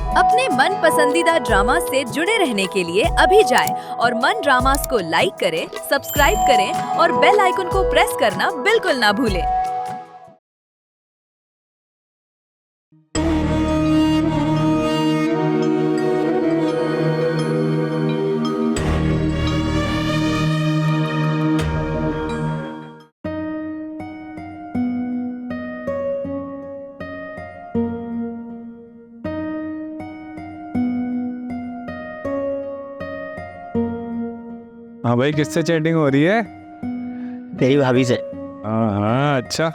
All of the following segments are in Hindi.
अपने मन पसंदीदा ड्रामा से जुड़े रहने के लिए अभी जाएं और मन ड्रामास को लाइक करें, सब्सक्राइब करें और बेल आइकन को प्रेस करना बिल्कुल ना भूलें। हाँ भाई, किससे चैटिंग हो रही है? तेरी भाभी से। हाँ अच्छा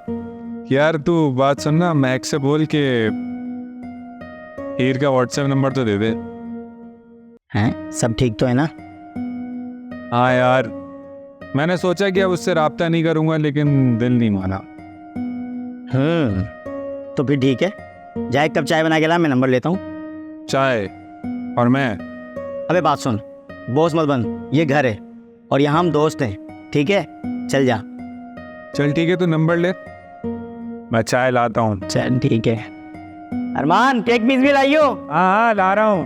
यार, तू बात सुनना, मैक से बोल के हीर का व्हाट्सएप नंबर तो दे दे। हैं, सब ठीक तो है ना? हाँ यार, मैंने सोचा कि अब उससे राब्ता नहीं करूँगा, लेकिन दिल नहीं माना। तो फिर ठीक है, जा एक कप चाय बना के ला, मैं नंबर लेता हूँ। चाय? और मैं? अबे बात सुन, बॉस मत बन, ये घर है और यहाँ हम दोस्त हैं, ठीक है? चल जा। चल ठीक है, तू नंबर ले, मैं चाय लाता हूँ। चल ठीक है। अरमान, केक पीस भी लाइयो। हाँ हाँ, ला रहा हूँ।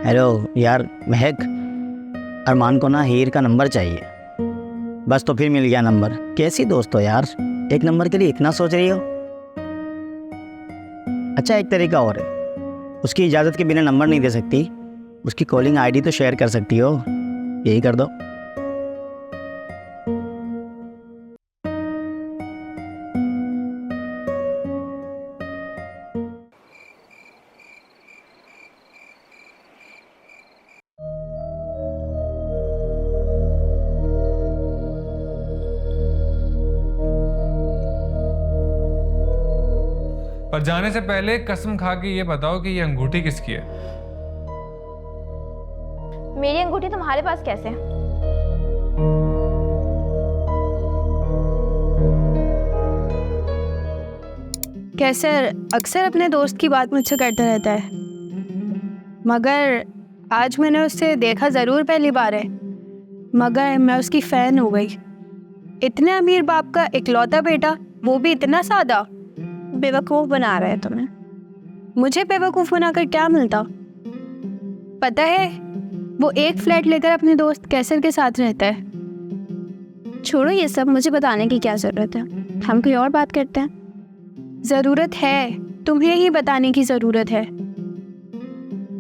हेलो यार महक, अरमान को ना हीर का नंबर चाहिए। बस तो फिर मिल गया नंबर। कैसी दोस्त हो यार, एक नंबर के लिए इतना सोच रही हो? अच्छा, एक तरीका और है, उसकी इजाज़त के बिना नंबर नहीं दे सकती, उसकी कॉलिंग आईडी तो शेयर कर सकती हो, यही कर दो। पर जाने से पहले कसम खा के ये बताओ कि ये अंगूठी किसकी है? मेरी अंगूठी तुम्हारे पास कैसे? कैसर अक्सर अपने दोस्त की बात मुझसे करता रहता है, मगर आज मैंने उससे देखा ज़रूर पहली बार है, मगर मैं उसकी फ़ैन हो गई। इतने अमीर बाप का इकलौता बेटा, वो भी इतना सादा। बेवकूफ़ बना रहा है तुम्हें। मुझे बेवकूफ़ बनाकर क्या मिलता? पता है, वो एक फ्लैट लेकर अपने दोस्त कैसर के साथ रहता है। छोड़ो ये सब, मुझे बताने की क्या ज़रूरत है, हम कोई और बात करते हैं। ज़रूरत है, तुम्हें ही बताने की ज़रूरत है।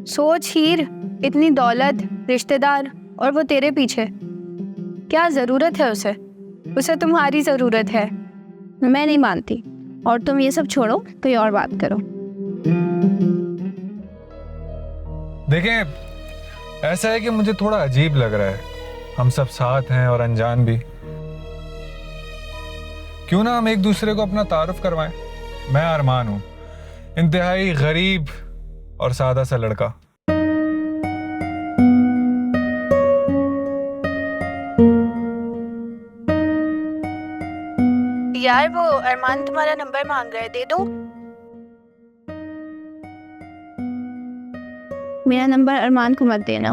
सोच हीर, इतनी दौलत, रिश्तेदार और वो तेरे पीछे, क्या ज़रूरत है उसे? उसे तुम्हारी ज़रूरत है। मैं नहीं मानती, और तुम ये सब छोड़ो, कोई और बात करो। देखें, ऐसा है कि मुझे थोड़ा अजीब लग रहा है, हम सब साथ हैं और अनजान भी। क्यों ना हम एक दूसरे को अपना तारुफ करवाएं? मैं अरमान हूं, इंतहाई गरीब और सादा सा लड़का। यार, वो अरमान तुम्हारा नंबर मांग रहा है, दे दूं? मेरा नंबर अरमान को मत देना।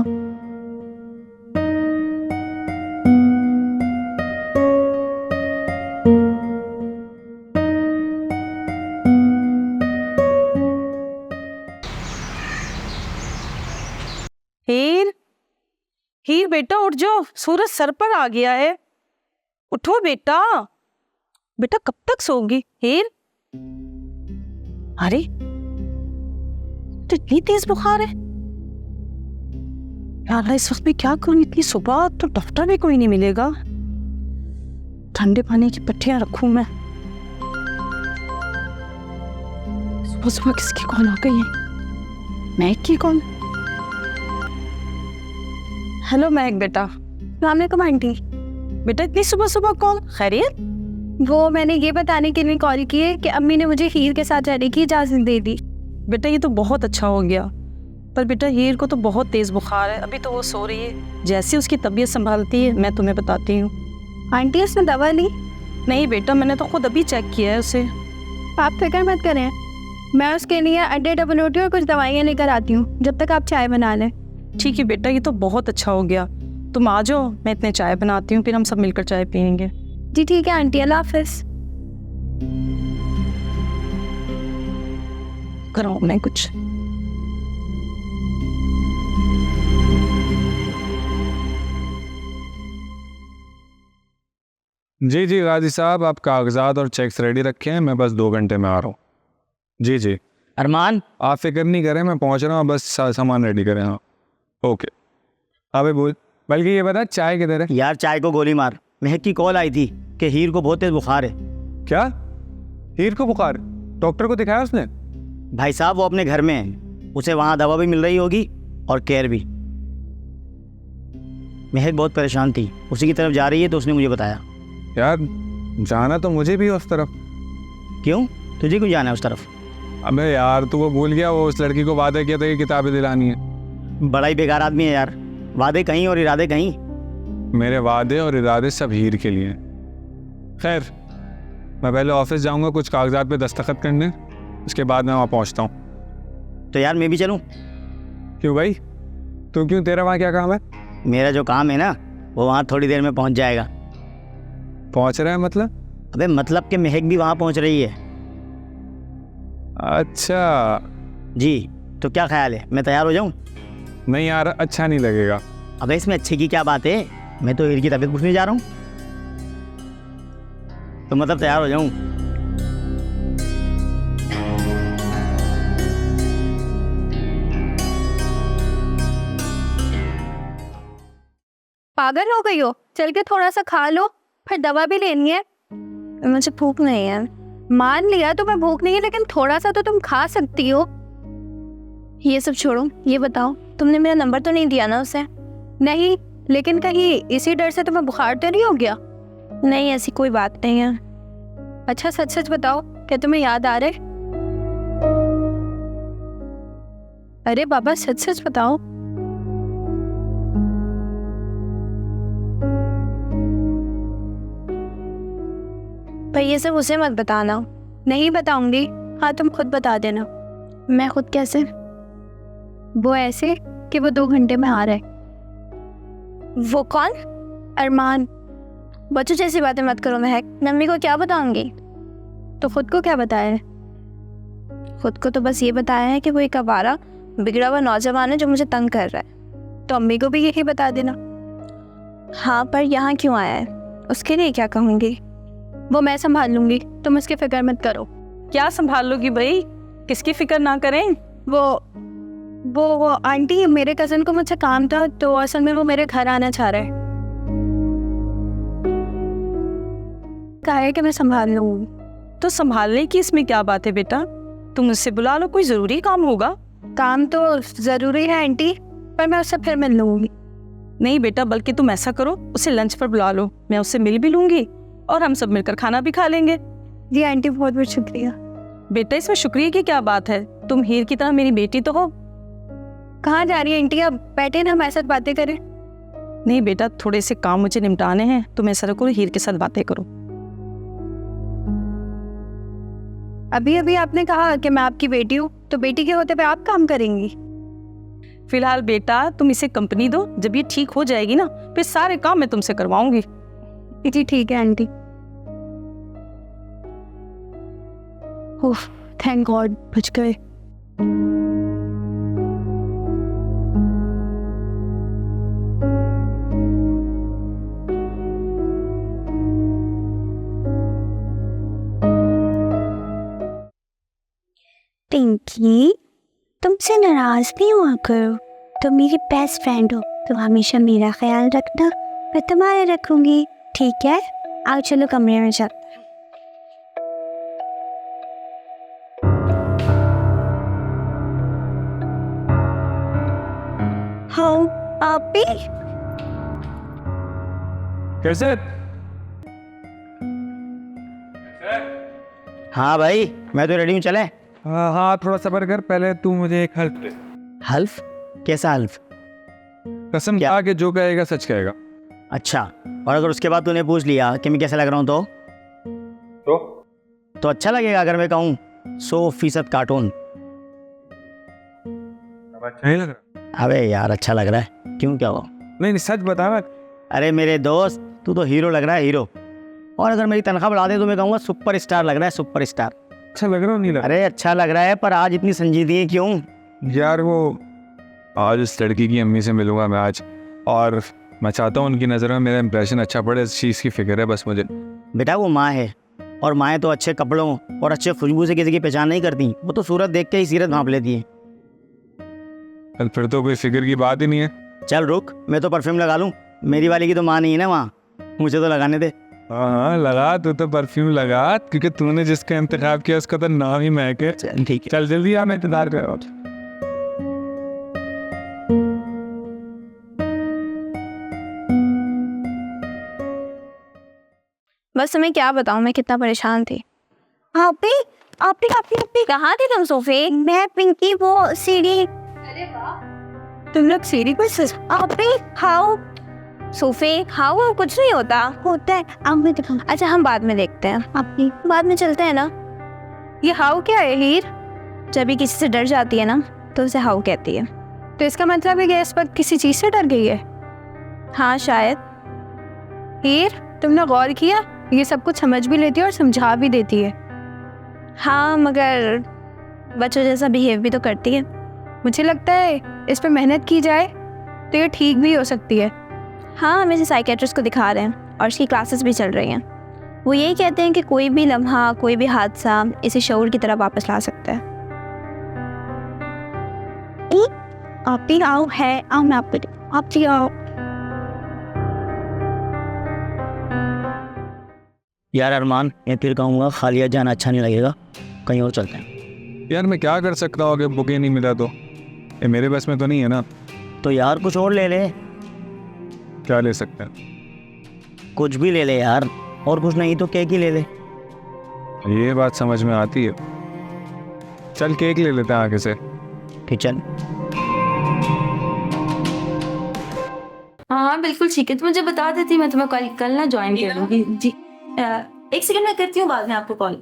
हीर, हीर बेटा उठ जाओ, सूरज सर पर आ गया है। उठो बेटा, बेटा कब तक सोओगी? हीर, अरे तो इतनी तेज बुखार है यार, इस वक्त में क्या करूं? इतनी सुबह तो डॉक्टर भी कोई नहीं मिलेगा। ठंडे पानी की पट्टियां रखूं मैं? सुबह सुबह किसकी कॉल आ गई है? महक की कॉल। हेलो महक बेटा। अस्सलाम वालेकुम आंटी। बेटा इतनी सुबह सुबह कॉल, खैरियत? वो मैंने ये बताने के लिए कॉल की है कि अम्मी ने मुझे हीर के साथ रहने की इजाज़त दे दी। बेटा ये तो बहुत अच्छा हो गया, पर बेटा हीर को तो बहुत तेज़ बुखार है, अभी तो वो सो रही है। जैसे उसकी तबीयत संभालती है मैं तुम्हें बताती हूँ। आंटी, उसने दवा ली? नहीं बेटा, मैंने तो खुद अभी चेक किया है उसे। आप फिक्र मत करें, मैं उसके लिए अंडे, डबल रोटी और कुछ दवाइयाँ लेकर आती हूँ, जब तक आप चाय बना लें। ठीक है बेटा, ये तो बहुत अच्छा हो गया। तुम आ जाओ, मैं इतने चाय बनाती हूँ, फिर हम सब मिलकर चाय पियेंगे। जी ठीक है आंटी, अल्लाह हाफ़िज़। कराऊं मैं कुछ? जी जी गाजी साहब, आप कागजात और चेक्स रेडी रखें हैं, मैं बस 2 घंटे में आ रहा हूँ। जी जी, अरमान, आप फिक्र नहीं करें, मैं पहुँच रहा हूँ, बस सामान रेडी करें। हाँ ओके। हाँ भाई बोल, बल्कि ये बता चाय किधर है? यार चाय को गोली मार। महक की कॉल आई थी कि हीर को बहुत तेज बुखार है। क्या? हीर को बुखार? डॉक्टर को दिखाया उसने? भाई साहब वो अपने घर में है, उसे वहाँ दवा भी मिल रही होगी और केयर भी। महक बहुत परेशान थी, उसी की तरफ जा रही है तो उसने मुझे बताया। यार जाना तो मुझे भी है उस तरफ। क्यों, तुझे क्यों जाना है उस तरफ? अबे यार तू वो भूल गया, वो उस लड़की को वादा किया था कि किताबें दिलानी है। बड़ा ही बेकार आदमी है यार, वादे कहीं और इरादे कहीं। मेरे वादे और इरादे सब हीर के लिए हैं। खैर मैं पहले ऑफिस जाऊंगा कुछ कागजात पे दस्तखत करने, उसके बाद मैं वहाँ पहुँचता हूँ। तो यार मैं भी चलूँ? क्यों भाई, तू क्यों, तेरा वहाँ क्या काम है? मेरा जो काम है ना वो वहाँ थोड़ी देर में पहुँच जाएगा। पहुँच रहा है मतलब? अबे मतलब कि महक भी वहाँ पहुँच रही है। अच्छा जी, तो क्या ख्याल है, मैं तैयार हो जाऊँ? नहीं यार, अच्छा नहीं लगेगा। अबे इसमें अच्छे की क्या बात है, मैं तो हीर की तबीयत पूछने जा रहा हूँ। तो मतलब तैयार हो जाऊँ? पागल हो गई हो? चल के थोड़ा सा खा लो, फिर दवा भी लेनी है। मुझे भूख नहीं है। मान लिया तुम्हें भूख नहीं है, लेकिन थोड़ा सा तो तुम खा सकती हो। ये सब छोड़ो, ये बताओ तुमने मेरा नंबर तो नहीं दिया ना उसे? नहीं, लेकिन कहीं इसी डर से तुम्हें बुखार तो नहीं हो गया? नहीं, ऐसी कोई बात नहीं है। अच्छा सच सच बताओ, क्या तुम्हें याद आ रहा है? अरे बाबा सच सच बताओ। पर ये सब उसे मत बताना। नहीं बताऊंगी। हाँ तुम खुद बता देना। मैं खुद कैसे? वो ऐसे कि वो 2 घंटे में आ रहा है। वो कौन? अरमान। बच्चों जैसी बातें मत करो महक। मम्मी को क्या बताऊंगी? तो खुद को क्या बताया है? खुद को तो बस ये बताया है कि वो एक आवारा बिगड़ा हुआ नौजवान है जो मुझे तंग कर रहा है। तो अम्मी को भी यही बता देना। हाँ पर यहाँ क्यों आया है, उसके लिए क्या कहूँगी? वो मैं संभाल लूंगी, तुम इसकी फिक्र मत करो। क्या संभाल लोगी भाई, किसकी फिक्र ना करें। वो आंटी, मेरे कज़न को मुझसे काम था तो असल में वो मेरे घर आना चाह रहा है। कहा है कि मैं संभाल लूंगी। तो संभालने की इसमें क्या बात है बेटा, तुम मुझसे बुला लो, कोई जरूरी काम होगा। काम तो ज़रूरी है आंटी, पर मैं उससे फिर मिल लूंगी। नहीं बेटा, बल्कि तुम ऐसा करो, उसे लंच पर बुला लो, मैं उससे मिल भी लूंगी और हम सब मिलकर खाना भी खा लेंगे। जी आंटी, बहुत बहुत शुक्रिया। बेटा इसमें शुक्रिया की क्या बात है, तुम हीर की तरह मेरी बेटी तो हो। कहाँ जा रही है आंटी? अब बैठे ना हमारे साथ बातें करें। नहीं बेटा, थोड़े से काम मुझे निपटाने हैं, तुम ऐसा करो हीर के साथ बातें करो। अभी अभी आपने कहा कि मैं आपकी बेटी हूँ, तो बेटी के होते पे आप काम करेंगी? फिलहाल बेटा तुम इसे कंपनी दो, जब ये ठीक हो जाएगी ना फिर सारे काम मैं तुमसे करवाऊंगी। जी ठीक है आंटी। ओह थैंक गॉड, बच गए। पिंकी, तुमसे नाराज नहीं हुआ करो, तुम मेरी बेस्ट फ्रेंड हो, तुम हमेशा मेरा ख्याल रखना, मैं तुम्हारा रखूंगी, ठीक है? आओ चलो कमरे में चलते हैं। हाँ आप भी? कैसे? हाँ भाई मैं तो रेडी हूँ, चले। हाँ हाँ, थोड़ा सब्र कर, पहले तू मुझे एक हेल्प दे। हल्फ? कैसा हल्फ? कसम क्या? खा के जो कहेगा सच कहेगा। अच्छा, और अगर उसके बाद तूने पूछ लिया कि मैं कैसा लग रहा हूँ तो अच्छा लगेगा अगर मैं कहूँ 100% कार्टून? अब अच्छा नहीं लग रहा? अबे यार अच्छा लग रहा है, क्यों क्या हुआ? नहीं नहीं, सच बता। मैं अरे मेरे दोस्त, तू तो हीरो लग रहा है, हीरो। और अगर मेरी तनख्वाह बढ़ा दे तो मैं कहूँगा सुपर स्टार लग रहा है, सुपर स्टार। अच्छा लग रहा नहीं लग अरे अच्छा लग रहा है, पर आज इतनी संजीदगी क्यों? यार वो आज उस लड़की की अम्मी से मिलूंगा मैं आज, और मैं चाहता हूँ उनकी नज़र में मेरा इंप्रेशन अच्छा पड़े, इस चीज़ की फिक्र है बस मुझे। बेटा वो माँ है, और माएँ तो अच्छे कपड़ों और अच्छे खुशबू से किसी की पहचान नहीं करती, वो तो सूरत देख के ही सीरत भांप लेती है। कल फिर तो कोई फिक्र की बात ही नहीं है। चल रुक, मैं तो परफ्यूम लगा लूँ, मेरी वाली की तो माँ नहीं है ना वहाँ, मुझे तो लगाने दे। हाँ लगा, तू तो परफ्यूम लगा, क्योंकि तूने जिसका इंतखाब किया उसका तो नाम ही महक है। चल ठीक है। चल जल्दी आ, मैं इंतजार कर रहा हूँ। बस तुम्हें क्या बताऊँ मैं कितना परेशान थी। आपी आपी आपी आपी कहाँ थी तुम सोफे? मैं पिंकी वो सीढ़ी। तुम लोग सीढ़ी पर आपी हाउ सोफे हाँ कुछ नहीं होता। होता है, अब मैं दिखाऊं। अच्छा हम बाद में देखते हैं, आपी बाद में चलते हैं ना। ये हाउ क्या है हीर? जब भी किसी से डर जाती है ना तो उसे हाउ कहती है। तो इसका मतलब है कि इस वक्त किसी चीज़ से डर गई है। हाँ शायद। हीर तुमने गौर किया, ये सब कुछ समझ भी लेती है और समझा भी देती है। हाँ मगर बच्चों जैसा बिहेव भी तो करती है। मुझे लगता है इस पर मेहनत की जाए तो ये ठीक भी हो सकती है। हाँ हम इसे साइकेट्रिस्ट को दिखा रहे हैं और इसकी क्लासेस भी चल रही हैं। वो यही कहते हैं कि कोई भी लम्हा, कोई भी हादसा इसे शऊर की तरह वापस ला सकता है। आपी आओ है, आओ मैं आपको आपी आओ। यार अरमान, मैं फिर कहूँगा खालिया जाना अच्छा नहीं लगेगा, कहीं और चलते हैं। यार मैं क्या कर सकता हूँ, अगर बुके नहीं मिला तो ये मेरे बस में तो नहीं है ना। तो यार कुछ और ले ले। क्या ले सकते हैं? कुछ भी ले ले यार, और कुछ नहीं तो केक ही ले ले। ये बात समझ में आती है। चल केक ले लेते हैं आगे से। ठीक चल। हाँ बिल्कुल ठीक है, तो मुझे बता देती, मैं तुम्हें कल ना ज्वाइन कर लूँगी। जी एक सेकंड मैं करती हूँ, बाद में आपको कॉल।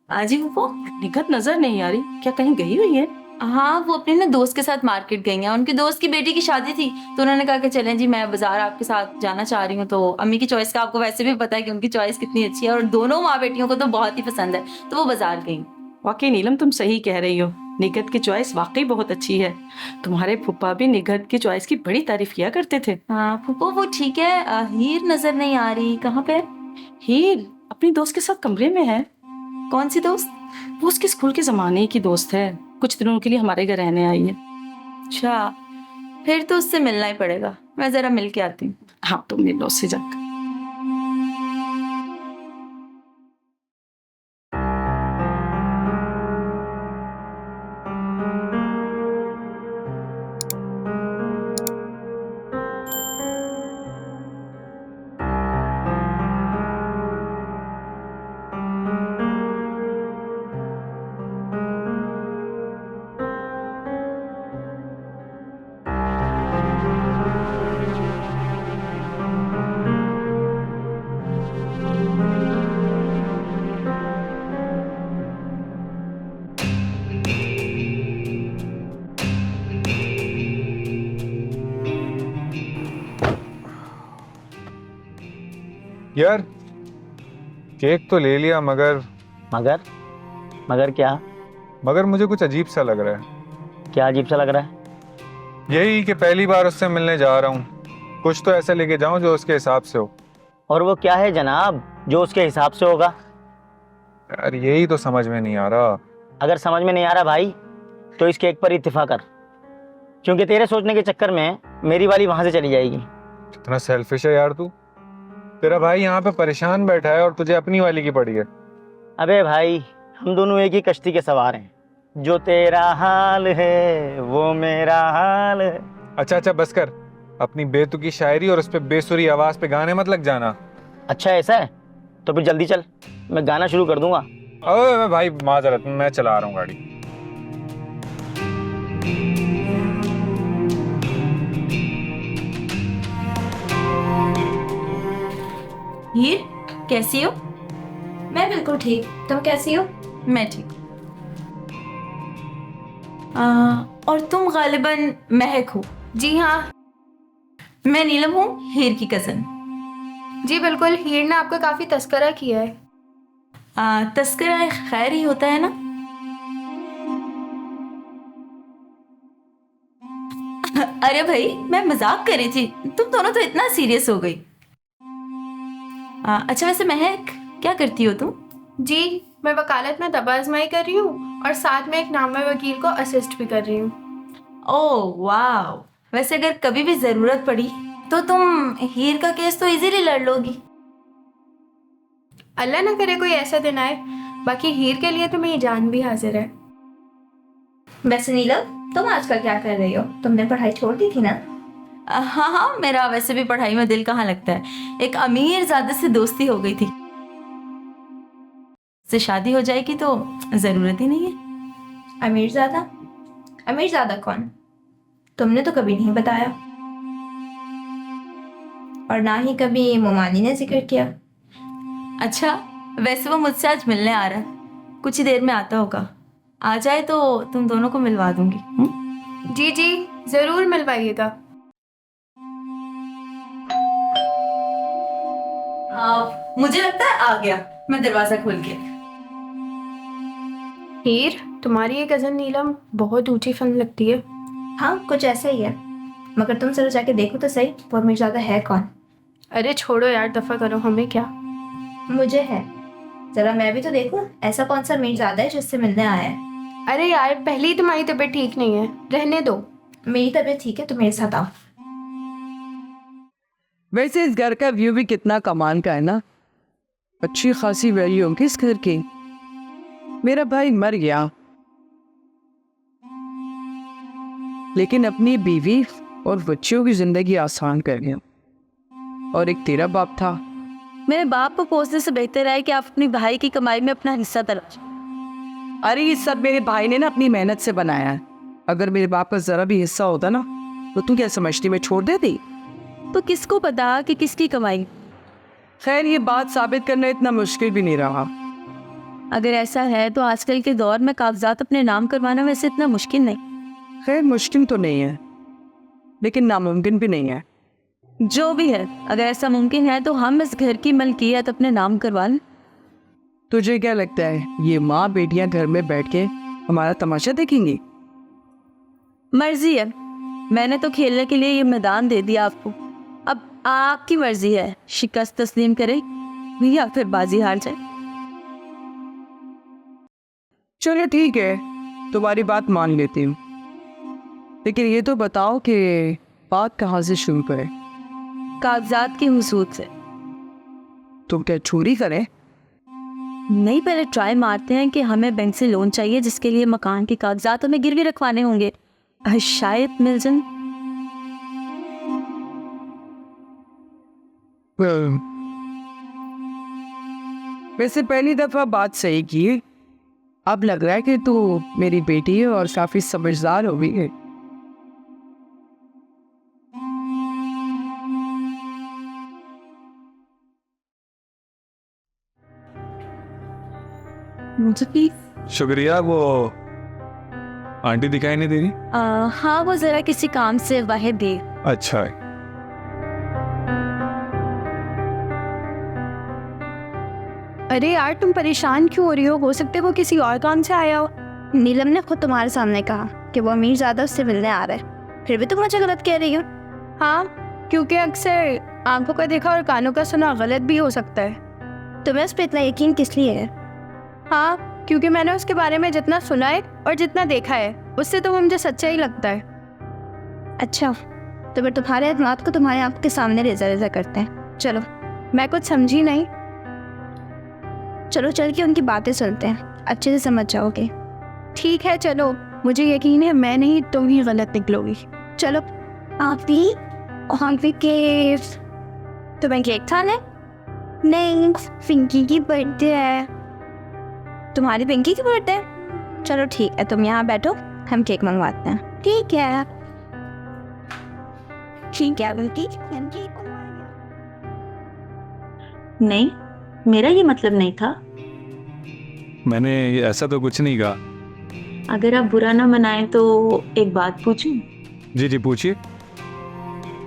जी वो निगत नजर नहीं आ रही, क्या कहीं गई हुई है? हाँ वो अपने ना दोस्त के साथ मार्केट गई हैं। उनके दोस्त की बेटी की शादी थी तो उन्होंने कहा कि चलें जी, मैं बाजार आपके साथ जाना चाह रही हूँ। तो अम्मी की चॉइस का आपको वैसे भी पता है कि उनकी चॉइस कितनी अच्छी है और दोनों माँ बेटियों को तो बहुत ही पसंद है, तो वो बाजार गई। वाकई नीलम तुम सही कह रही हो, निगत की चॉइस वाकई बहुत अच्छी है। तुम्हारे फूफा भी निगत की चॉइस की बड़ी तारीफ किया करते थे। हाँ फूफो वो ठीक है, हीर नजर नहीं आ रही, कहाँ पे? हीर अपनी दोस्त के साथ कमरे में है। कौन सी दोस्त? वो उसके स्कूल के जमाने की दोस्त है, कुछ दिनों के लिए हमारे घर रहने आई है। अच्छा फिर तो उससे मिलना ही पड़ेगा, मैं जरा मिल के आती हूँ। हाँ तुम मिलो उससे जाकर। यार केक तो ले लिया, मगर मगर मगर क्या? मगर मुझे कुछ अजीब सा लग रहा है। क्या अजीब सा लग रहा है? यही कि पहली बार उससे मिलने जा रहा हूँ, कुछ तो ऐसा लेके जाऊं जो उसके हिसाब से हो। और वो क्या है जनाब जो उसके हिसाब से होगा? यार यही तो समझ में नहीं आ रहा। अगर समझ में नहीं आ रहा भाई तो इस केक पर इत्तेफाक कर, क्योंकि तेरे सोचने के चक्कर में मेरी वाली वहां से चली जाएगी। कितना सेल्फिश है यार तू। तेरा भाई यहाँ पे परेशान बैठा है और तुझे अपनी वाली की पड़ी है। अबे भाई हम दोनों एक ही कश्ती के सवार हैं, जो तेरा हाल है वो मेरा हाल है। अच्छा बस कर, अपनी बेतुकी शायरी और उस पे बेसुरी आवाज पे गाने मत लग जाना। अच्छा ऐसा है तो फिर जल्दी चल, मैं गाना शुरू कर दूंगा। अबे भाई माजरत, मैं चला रहा हूँ गाड़ी। हीर कैसी हो? मैं बिल्कुल ठीक, तुम कैसी हो? मैं ठीक। और तुम गालिबन महक हो? जी हाँ, मैं नीलम हूँ, हीर की कजन। जी बिल्कुल, हीर ने आपका काफ़ी तस्करा किया है। तस्करा खैर ही होता है ना। अरे भाई, मैं मजाक कर रही थी, तुम दोनों तो इतना सीरियस हो गई। अच्छा वैसे महक, क्या करती हो तुम? जी मैं वकालत में दबा आजमाई कर रही हूँ और साथ में एक नामवर वकील को असिस्ट भी कर रही हूँ। ओह वाह, वैसे अगर कभी भी जरूरत पड़ी तो तुम हीर का केस तो इजीली लड़ लोगी। अल्लाह ना करे कोई ऐसा दिन आए, बाकी हीर के लिए तो मेरी जान भी हाजिर है। वैसे नीलम, तुम आजकल क्या कर रही हो? तुमने पढ़ाई छोड़ दी थी ना? हाँ हाँ, मेरा वैसे भी पढ़ाई में दिल कहाँ लगता है। एक अमीर ज़ादे से दोस्ती हो गई थी, से शादी हो जाएगी तो ज़रूरत ही नहीं है। अमीर ज़ादा? अमीर ज़ादा कौन? तुमने तो कभी नहीं बताया, और ना ही कभी मोमानी ने जिक्र किया। अच्छा, वैसे वो मुझसे आज मिलने आ रहा है, कुछ ही देर में आता होगा। आ जाए तो तुम दोनों को मिलवा दूंगी। जी जी ज़रूर मिलवाइएगा। मुझे लगता है आ गया, मैं दरवाजा खोल के। हीर, तुम्हारी ये कज़न नीलम बहुत ऊंची फन लगती है। हाँ कुछ ऐसा ही है, मगर तुम जरा जाके देखो तो सही, वो मीरज़ादा है कौन? अरे छोड़ो यार, दफ़ा करो, हमें क्या। मुझे है, जरा मैं भी तो देखूं, ऐसा कौन सा मीरज़ादा है जिससे मिलने आया है? अरे यार, पहले ही तुम्हारी तबीयत ठीक नहीं है, रहने दो। मेरी तबीयत ठीक है तो मेरे साथ आओ। वैसे इस घर का व्यू भी कितना कमाल का है ना, अच्छी खासी वैल्यू होगी इस घर की। मेरा भाई मर गया, लेकिन अपनी बीवी और बच्चियों की जिंदगी आसान कर गया। और एक तेरा बाप था। मेरे बाप को पोसने से बेहतर है कि आप अपनी भाई की कमाई में अपना हिस्सा तलाश। अरे ये सब मेरे भाई ने ना अपनी मेहनत से बनाया है। अगर मेरे बाप का जरा भी हिस्सा होता ना तो तू क्या समझती मैं छोड़ देती? तो किसको पता कि किसकी कमाई। खैर ये बात साबित करना इतना मुश्किल भी नहीं रहा। अगर ऐसा है तो आजकल के दौर में कागजात अपने नाम करवाना वैसे इतना मुश्किल नहीं। खैर मुश्किल तो नहीं है, लेकिन नामुमकिन भी नहीं है। जो भी है, अगर ऐसा मुमकिन है तो हम इस घर की मलकियत अपने नाम करवा लें। तुझे क्या लगता है ये माँ बेटियां घर में बैठ के हमारा तमाशा देखेंगी? मर्जी है, मैंने तो खेलने के लिए ये मैदान दे दिया आपको। अब आपकी मर्जी है, शिकस्त तस्लीम करे या फिर बाजी हार जाए। चलो ठीक है, तुम्हारी बात मान लेती हूँ, लेकिन ये तो बताओ कि बात कहाँ से शुरू करें? कागजात के हुसूल से। तुम क्या चोरी करें? नहीं, पहले ट्राई मारते हैं कि हमें बैंक से लोन चाहिए जिसके लिए मकान के कागजात हमें गिरवी रखवाने होंगे, शायद मिल जाए। वैसे पहली दफा बात सही की, अब लग रहा है कि तू मेरी बेटी है और काफी समझदार हो गई है। शुक्रिया। वो आंटी दिखाई नहीं दे रही? हाँ, वो जरा किसी काम से बाहर भी। अच्छा है। अरे यार, तुम परेशान क्यों हो रही हो सकता है वो किसी और काम से आया हो। नीलम ने खुद तुम्हारे सामने कहा कि वो अमीर ज़्यादा उससे मिलने आ रहा है, फिर भी तुम मुझे गलत कह रही हो। हाँ, क्योंकि अक्सर आंखों का देखा और कानों का सुना गलत भी हो सकता है। तुम्हें उस पर इतना यकीन किस लिए है? हाँ, क्योंकि मैंने उसके बारे में जितना सुना है और जितना देखा है उससे तो वो मुझे सच्चा ही लगता है। अच्छा, तो फिर तुम्हारे एतमाद को तुम्हारे आंखों के सामने रेजा रेजा करते हैं। चलो। मैं कुछ समझी नहीं। चलो चल के उनकी बातें सुनते हैं, अच्छे से समझ जाओगे। ठीक है चलो, मुझे यकीन है मैं नहीं तुम ही गलत निकलोगी। चलो। आप भी केक। तुम्हें केक खाना है? नहीं, पिंकी की बर्थडे है। तुम्हारी पिंकी की बर्थडे है? चलो ठीक है, तुम यहाँ बैठो, हम केक मंगवाते हैं। ठीक है पिंकी, हम केक नहीं, मेरा ये मतलब नहीं था। मैंने ऐसा तो कुछ नहीं कहा। अगर आप बुरा ना मनाएं तो एक बात पूछूं? जी जी पूछिए।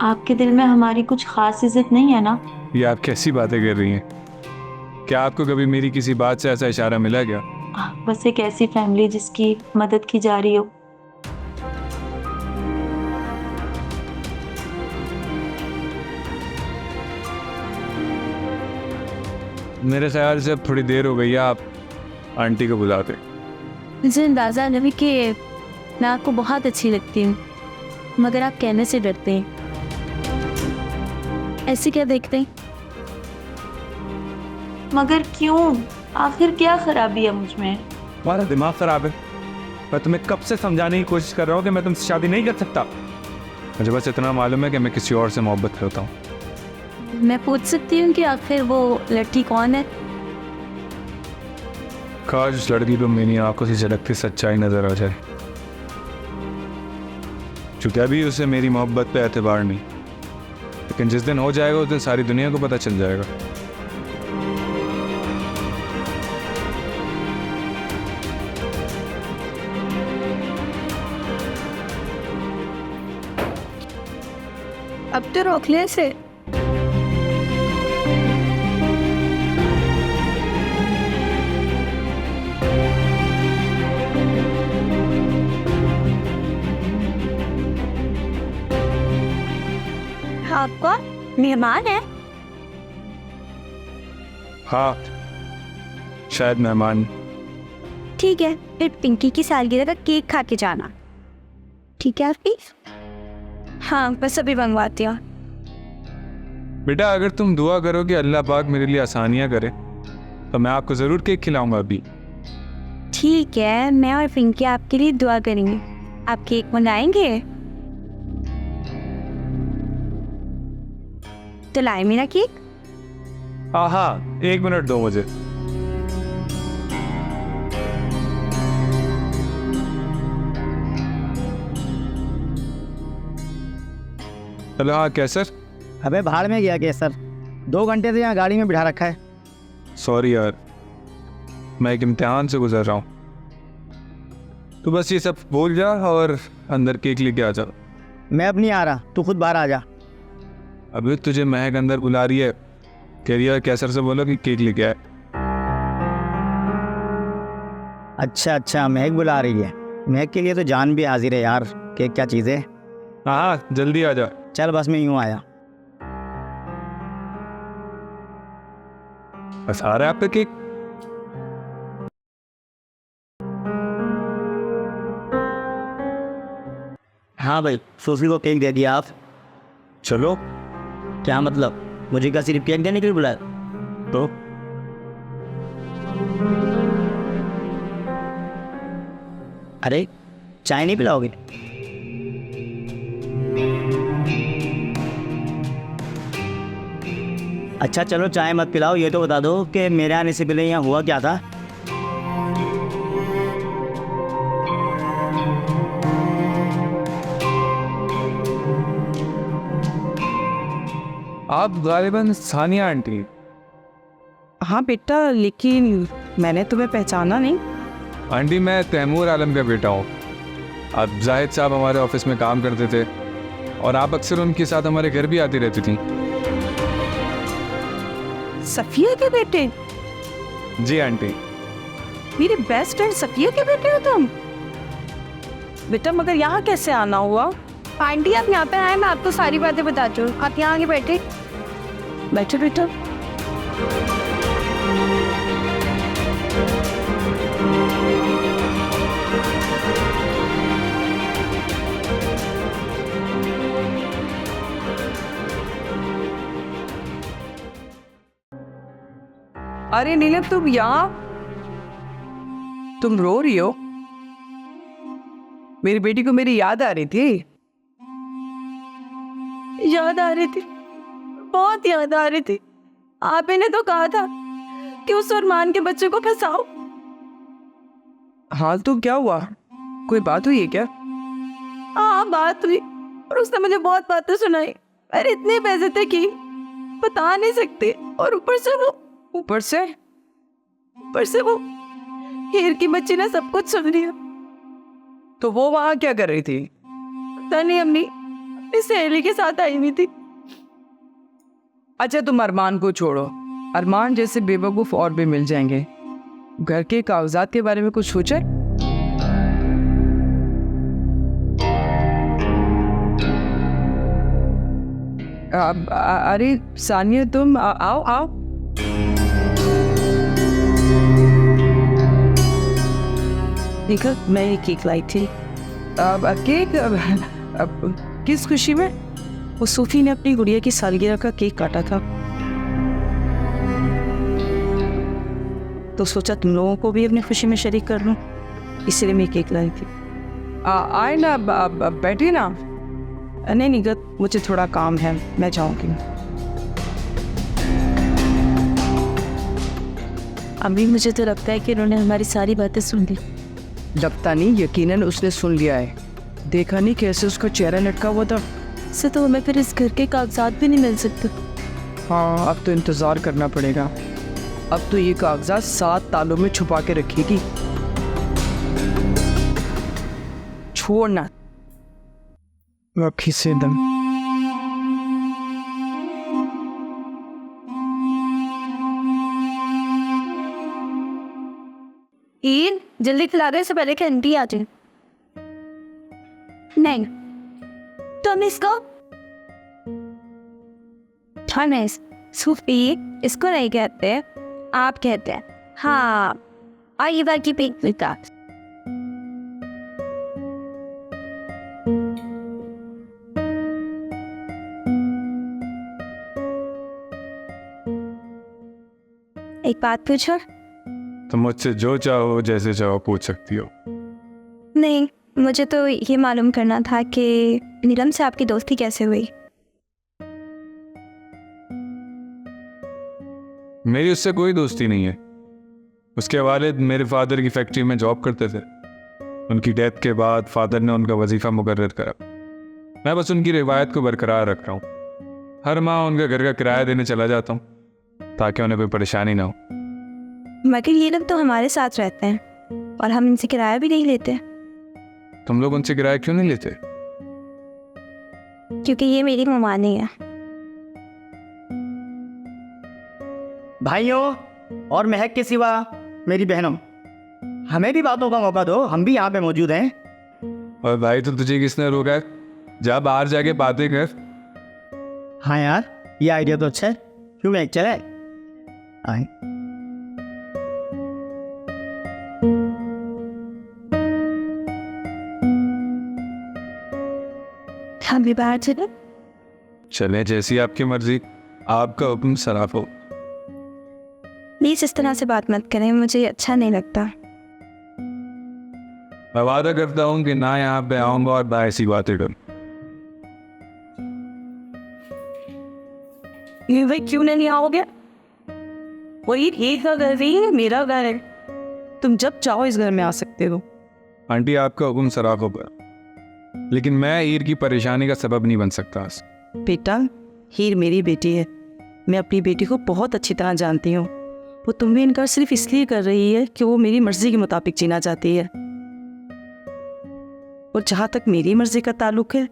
आपके दिल में हमारी कुछ खास इज्जत नहीं है ना? ये आप कैसी बातें कर रही हैं? क्या आपको कभी मेरी किसी बात से ऐसा इशारा मिला क्या? बस एक ऐसी फैमिली जिसकी मदद की जा रही हो। मेरे ख्याल से अब थोड़ी देर हो गई है, आप आंटी को बुलाते। मुझे अंदाज़ा नहीं कि मैं आपको बहुत अच्छी लगती हूँ, मगर आप कहने से डरते हैं। ऐसे क्या देखते हैं? मगर क्यों? आखिर क्या खराबी है मुझ में? तुम्हारा दिमाग खराब है। मैं तुम्हें कब से समझाने की कोशिश कर रहा हूँ कि मैं तुमसे शादी नहीं कर सकता। मुझे बस इतना मालूम है कि मैं किसी और से मोहब्बत करता हूँ। मैं पूछ सकती हूँ कि आखिर वो लड़की कौन है? काश उस लड़की को मेरी आंखों से झलकती सच्चाई नजर आ जाए। चूंकि अभी उसे मेरी मोहब्बत पे एतबार नहीं, लेकिन जिस दिन हो जाएगा उस दिन सारी दुनिया को पता चल जाएगा। अब तो रोक ले इसे। आपका मेहमान है? हाँ, शायद मेहमान। ठीक है, फिर पिंकी की सालगिरह का केक खा के जाना। ठीक है आपकी? हाँ, बस अभी मंगवाती हूँ। बेटा, अगर तुम दुआ करो कि अल्लाह पाक मेरे लिए आसानियाँ करे तो मैं आपको ज़रूर केक खिलाऊंगा अभी। ठीक है, मैं और पिंकी आपके लिए दुआ करेंगे। आप केक मंगाएंगे? तो लाए मेरा केक। हाँ, 1 मिनट दो मुझे। हेलो, हाँ कैसर? अबे भाड़ में गया केसर, 2 घंटे से यहाँ गाड़ी में बिठा रखा है। सॉरी यार, मैं एक इम्तिहान से गुजर रहा हूँ। तू बस ये सब भूल जा और अंदर केक लेके आ जा। मैं अब नहीं आ रहा, तू खुद बाहर आ जा। अभी तुझे महक अंदर बुला रही है, कह रही है कैसर से बोलो कि केक लेके आए। अच्छा, महक बुला रही है। महक के लिए तो जान भी हाजिर है यार। केक क्या चीज़ है। हाँ, जल्दी आ जा। चल बस मैं यूँ आया। बस आ रहा है आपका केक। हाँ भाई, सोफी को केक दे दिया आप। चलो। क्या मतलब? मुझे क्या सिर्फ केक देने के लिए बुलाया? तो अरे चाय नहीं पिलाओगे? अच्छा चलो चाय मत पिलाओ, ये तो बता दो कि मेरे आने से पहले यहाँ हुआ क्या था। आप गालिबन सानिया आंटी? हाँ बेटा, लेकिन मैंने तुम्हें पहचाना नहीं। आंटी, मैं तैमूर आलम का बेटा हूँ। अब जाहिद साहब हमारे ऑफिस में काम करते थे और आप अक्सर उनके साथ हमारे घर भी आती रहती थी। सफिया के बेटे? जी आंटी। मेरी बेस्ट फ्रेंड सफिया के बेटे हो तुम? बेटा मगर यहाँ कैसे आना हुआ? आंटी आप यहाँ पे आए, मैं आपको सारी बातें बताती हूँ। आप यहाँ आगे बैठे। बैठो बेटा। अरे नीलम, तुम यहाँ? तुम रो रही हो? मेरी बेटी को मेरी याद आ रही थी। याद आ रही थी, बहुत याद आ रही थी। आप ने तो कहा था कि उस अरमान के बच्चे को फंसाओ। हाँ तो क्या हुआ? कोई बात हुई है क्या? हाँ बात हुई, और उसने मुझे बहुत बातें सुनाई। अरे इतने बेइज्जती की बता नहीं सकते। और ऊपर से वो हीर की बच्ची ने सब कुछ सुन लिया। तो वो वहाँ क्या कर रही थी? पता नहीं, अपनी सहेली के साथ आई हुई थी। अच्छा तुम अरमान को छोड़ो, अरमान जैसे बेवकूफ़ और भी मिल जाएंगे। घर के कागजात के बारे में कुछ सोचा है? अरे सानिया तुम आओ आओ। देखो मैं ये केक लाई थी। केक किस खुशी में? वो सूफी ने अपनी गुड़िया की सालगिरह का केक काटा था, तो सोचा तुम लोगों को भी अपनी खुशी में शरीक कर लूं, इसलिए मैं केक लाई थी। आए ना, बैठी ना। नहीं निगत, मुझे थोड़ा काम है, मैं जाऊंगी। अभी मुझे तो लगता है कि उन्होंने हमारी सारी बातें सुन ली। लगता नहीं, यकीनन उसने सुन लिया है। देखा नहीं कैसे उसका चेहरा लटका हुआ था। से तो हमें फिर इस घर के कागजात भी नहीं मिल सकते। हाँ, अब तो इंतज़ार करना पड़ेगा। अब तो ये कागजात 7 तालों में छुपा के रखेगी। छोड़ना खिसे दम। ईद जल्दी खिला दे, इससे पहले कि आंटी आ जाए। नहीं, तुम इसको सूफी इसको नहीं कहते, आप कहते हैं। हाँ, आइए बाकी पिता। एक बात पूछो। तुम मुझसे जो चाहो जैसे चाहो पूछ सकती हो। नहीं, मुझे तो ये मालूम करना था कि नीलम से आपकी दोस्ती कैसे हुई। मेरी उससे कोई दोस्ती नहीं है। उसके वालिद मेरे फादर की फैक्ट्री में जॉब करते थे। उनकी डेथ के बाद फादर ने उनका वजीफ़ा मुकर्रर करा। मैं बस उनकी रिवायत को बरकरार रख रहा हूँ। हर माह उनके घर का किराया देने चला जाता हूँ ताकि उन्हें कोई परेशानी ना हो। मगर ये लोग तो हमारे साथ रहते हैं और हम इनसे किराया भी नहीं लेते। तुम लोग उनसे किराया क्यों नहीं लेते? क्योंकि ये मेरी ममानी है। भाइयों और महक के सिवा मेरी बहनों, हमें भी बातों का मौका दो, हम भी यहाँ पे मौजूद हैं। और भाई तो तुझे किसने रोका है? जा बाहर जाके बातें कर। हाँ यार, ये आइडिया तो अच्छा है। क्यों महक, चले आए। हम भी बाहर चले। चलें, जैसी आपकी मर्जी, आपका हुक्म सराफ हो। प्लीज इस तरह से बात मत करें, मुझे अच्छा नहीं लगता। मैं वादा करता हूँ कि ना यहाँ पे आऊंगा और ना ऐसी बातें करूँ। ये भाई क्यों नहीं आओगे? वही एक का घर नहीं है, मेरा घर है। तुम जब चाहो इस घर में आ सकते हो। आंटी, आपका हुक्म सराफ होगा, लेकिन मैं हीर की परेशानी का सबब नहीं बन सकता। बेटा, हीर मेरी बेटी है। मैं अपनी बेटी को बहुत अच्छी तरह जानती हूँ। वो तुम्हें इनकार सिर्फ इसलिए कर रही है कि वो मेरी मर्जी के मुताबिक जीना चाहती है। और जहाँ तक मेरी मर्जी का ताल्लुक है,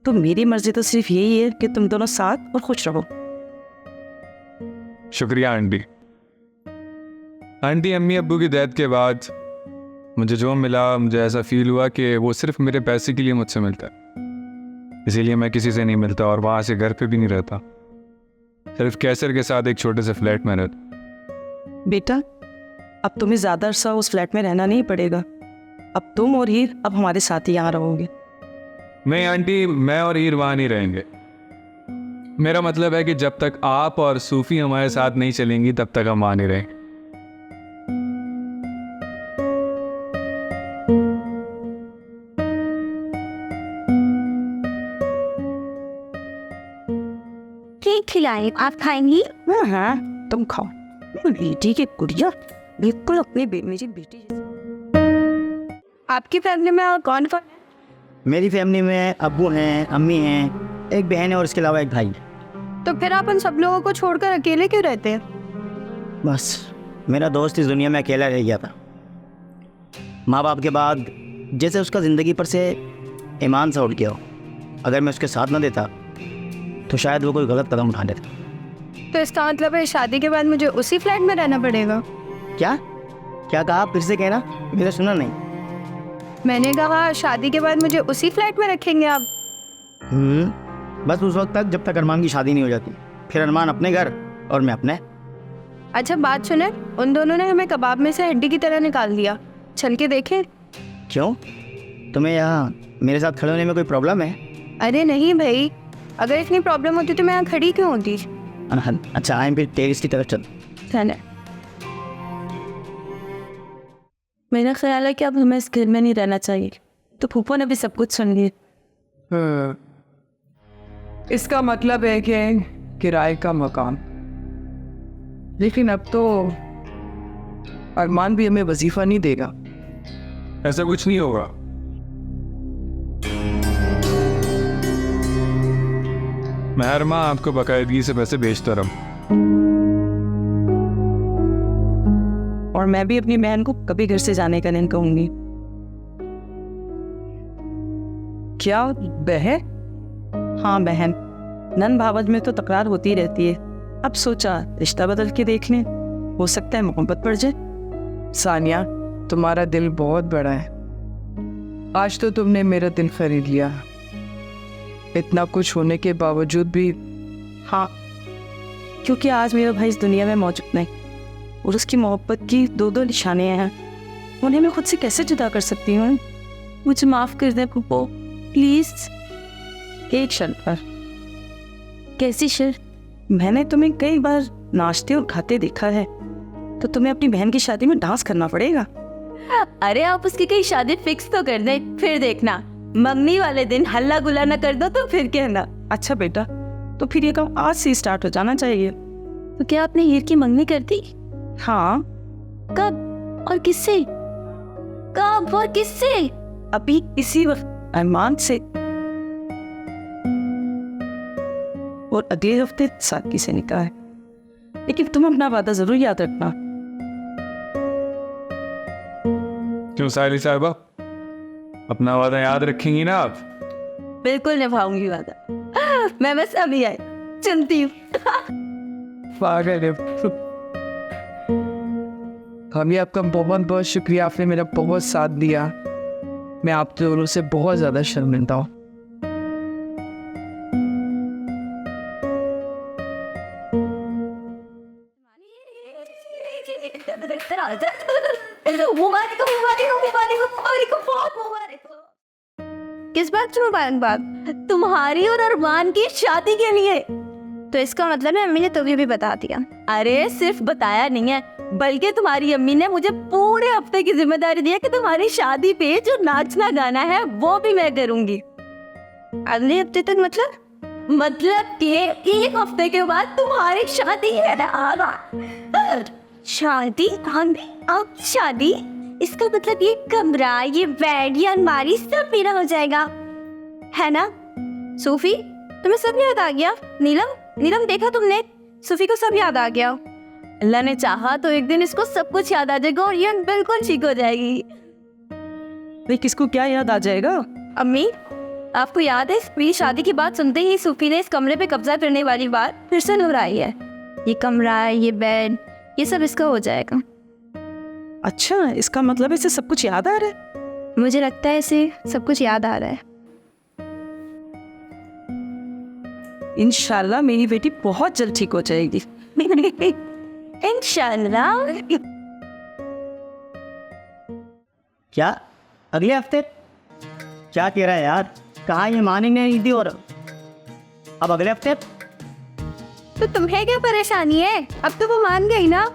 तो मेरी मर्जी तो सिर्फ यही है कि तुम दोनों साथ और खुश रहो। शुक्रिया आंटी। आंटी, अम्मी अब्बू की डेथ के बाद मुझे जो मिला, मुझे ऐसा फील हुआ कि वो सिर्फ मेरे पैसे के लिए मुझसे मिलता है। इसीलिए मैं किसी से नहीं मिलता और वहाँ से घर पे भी नहीं रहता। सिर्फ कैसर के साथ एक छोटे से फ्लैट में रहता। बेटा, अब तुम्हें ज़्यादा अरसा उस फ्लैट में रहना नहीं पड़ेगा। अब तुम और हीर अब हमारे साथ ही यहाँ रहोगे। नहीं आंटी, मैं और हीर वहाँ नहीं रहेंगे। मेरा मतलब है कि जब तक आप और सूफी हमारे साथ नहीं चलेंगी तब तक हम वहाँ नहीं रहेंगे। केक खिलाए, आप खाएंगी? हाँ, तुम खाओ। बेटी की गुड़िया बिल्कुल अपनी मेरी बेटी जैसी। आपकी फैमिली में और कौन कौन है? मेरी फैमिली में अब्बू हैं, अम्मी हैं, एक बहन है और इसके अलावा एक भाई। तो फिर आप उन सब लोगों को छोड़कर अकेले क्यों रहते हैं? बस मेरा दोस्त इस दुनिया में अकेला रह गया था। माँ बाप के बाद जैसे उसका ज़िंदगी पर से ईमान सा उठ गया हो। अगर मैं उसके साथ ना देता तो शायद वो कोई गलत कदम उठा लेता। तो इसका मतलब है शादी के बाद मुझे उसी फ्लैट में रहना पड़ेगा? क्या क्या कहा, फिर से कहना, मैंने सुना नहीं। मैंने कहा शादी के बाद मुझे उसी फ्लैट में रखेंगे आप? बस उस वक्त तक जब तक अरमान की शादी नहीं हो जाती, फिर अरमान अपने घर और मैं अपने। अच्छा बात सुने, उन दोनों ने हमें कबाब में से हड्डी की तरह निकाल दिया, चल के देखें? क्यों, तुम्हें यहाँ मेरे साथ खड़े होने में कोई प्रॉब्लम है? अरे नहीं भाई, अगर इतनी प्रॉब्लम होती तो मैं यहाँ खड़ी क्यों होती? अच्छा आए फिर टेरिस की तरफ चल। चल। मेरा ख्याल है कि अब हमें इस घर में नहीं रहना चाहिए। तो फूफो ने भी सब कुछ सुन लिया। इसका मतलब है कि किराए का मकान। लेकिन अब तो अरमान भी हमें वजीफा नहीं देगा। ऐसा कुछ नहीं होगा। महरमा आपको बाकायदगी से पैसे भेजता रहूं। और मैं भी अपनी बहन को कभी घर से जाने का नहीं कहूंगी। क्या बहन? हाँ बहन, नन भावज में तो तकरार होती रहती है। अब सोचा रिश्ता बदल के देख लें, हो सकता है मोहब्बत पड़ जाए। सानिया, तुम्हारा दिल बहुत बड़ा है। आज तो तुमने मेरा दिल खरीद लिया। इतना कुछ होने के बावजूद भी। हाँ, क्योंकि आज मेरा भाई इस दुनिया में मौजूद नहीं और उसकी मोहब्बत की दो दो निशानियाँ हैं। उन्हें मैं खुद से कैसे जुदा कर सकती हूँ? मुझे माफ़ कर दे फूफो प्लीज़। एक शर्त पर। कैसी शर्त? मैंने तुम्हें कई बार नाचते और खाते देखा है, तो तुम्हें अपनी बहन की शादी में डांस करना पड़ेगा। अरे आप उसकी कहीं शादी फिक्स तो कर दें, फिर देखना मंगनी वाले दिन हल्ला गुल्ला न कर दो तो फिर कहना। अच्छा बेटा, तो फिर ये काम आज से स्टार्ट हो जाना चाहिए। तो क्या आपने हीर की मंगनी कर दी? हाँ। कब और किससे? कब और किससे? अभी इसी वक्त अरमान से, और अगले हफ्ते सादगी से निकाह है। लेकिन तुम अपना वादा जरूर याद रखना। क्यों सायली साहिबा, अपना वादा याद रखेंगी ना आप? बिल्कुल निभाऊंगी वादा। मैं बस अभी आई, चलती हूँ। पागल है। हमें आपका बहुत बहुत शुक्रिया, आपने मेरा बहुत साथ दिया। मैं आप दोनों से बहुत ज़्यादा शर्मिंदा हूँ। किस बात की मुबारकबाद? तुम्हारी और अरमान की शादी के लिए। तो इसका मतलब है अम्मी ने तुम्हें भी बता दिया? अरे सिर्फ बताया नहीं है, बल्कि तुम्हारी अम्मी ने मुझे पूरे हफ्ते की जिम्मेदारी दी है कि तुम्हारी शादी पे जो नाचना गाना है वो भी मैं करूंगी। अगले हफ्ते तक? मतलब कि एक हफ्ते के बाद तुम्हारी शादी है ना। शादी? अब शादी, इसका मतलब ये कमरा, ये बेड, ये अलमारी सब मेरा हो जाएगा, है ना? सूफी, तुम्हें सब याद आ गया? नीलम देखा तुमने? सूफी को सब याद आ गया। अल्लाह ने चाहा तो एक दिन इसको सब कुछ याद आ जाएगा और ये बिल्कुल ठीक हो जाएगी। भाई किसको क्या याद आ जाएगा? अम्मी, आपको याद है मेरी शादी की बात सुनते ही सूफी ने इस कमरे पे कब्जा करने वाली बात फिर से दोहराई है। ये कमरा, ये बेड, ये सब इसका हो जाएगा। अच्छा, इसका मतलब इसे सब कुछ याद आ रहा है? मुझे लगता है इसे सब कुछ याद आ रहा है। इंशाल्लाह मेरी बेटी बहुत जल्द ठीक हो जाएगी। इंशाल्लाह। क्या अगले हफ्ते? क्या कह रहा है यार, कहाँ ये मानेंगे नहीं थी, और अब अगले हफ्ते? तो तुम्हें क्या परेशानी है? अब तो वो मान गई ना।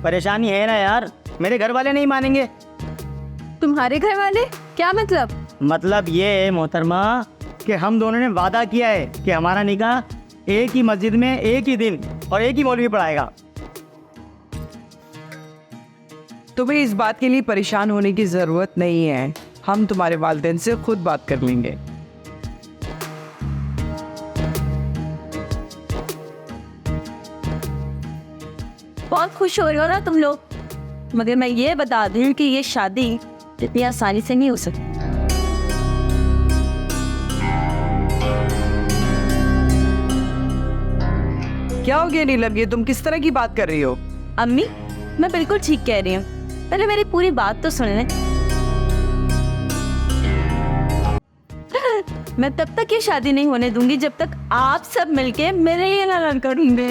परेशानी है ना यार, मेरे घर वाले नहीं मानेंगे। तुम्हारे घर वाले? क्या मतलब? मतलब ये है मोहतरमा कि हम दोनों ने वादा किया है कि हमारा निकाह एक ही मस्जिद में एक ही दिन और एक ही मौलवी पढ़ाएगा। तुम्हें इस बात के लिए परेशान होने की ज़रूरत नहीं है, हम तुम्हारे वालिदैन से खुद बात कर लेंगे। बहुत खुश हो रहे हो ना तुम लोग, मगर मैं ये बता दूं कि ये शादी इतनी आसानी से नहीं हो सकती। क्या हो गया नीलम, ये तुम किस तरह की बात कर रही हो? अम्मी मैं बिल्कुल ठीक कह रही हूँ, पहले मेरी पूरी बात तो सुन लें। मैं तब तक ये शादी नहीं होने दूंगी जब तक आप सब मिलके मेरे लिए ना लड़का ढूंढे।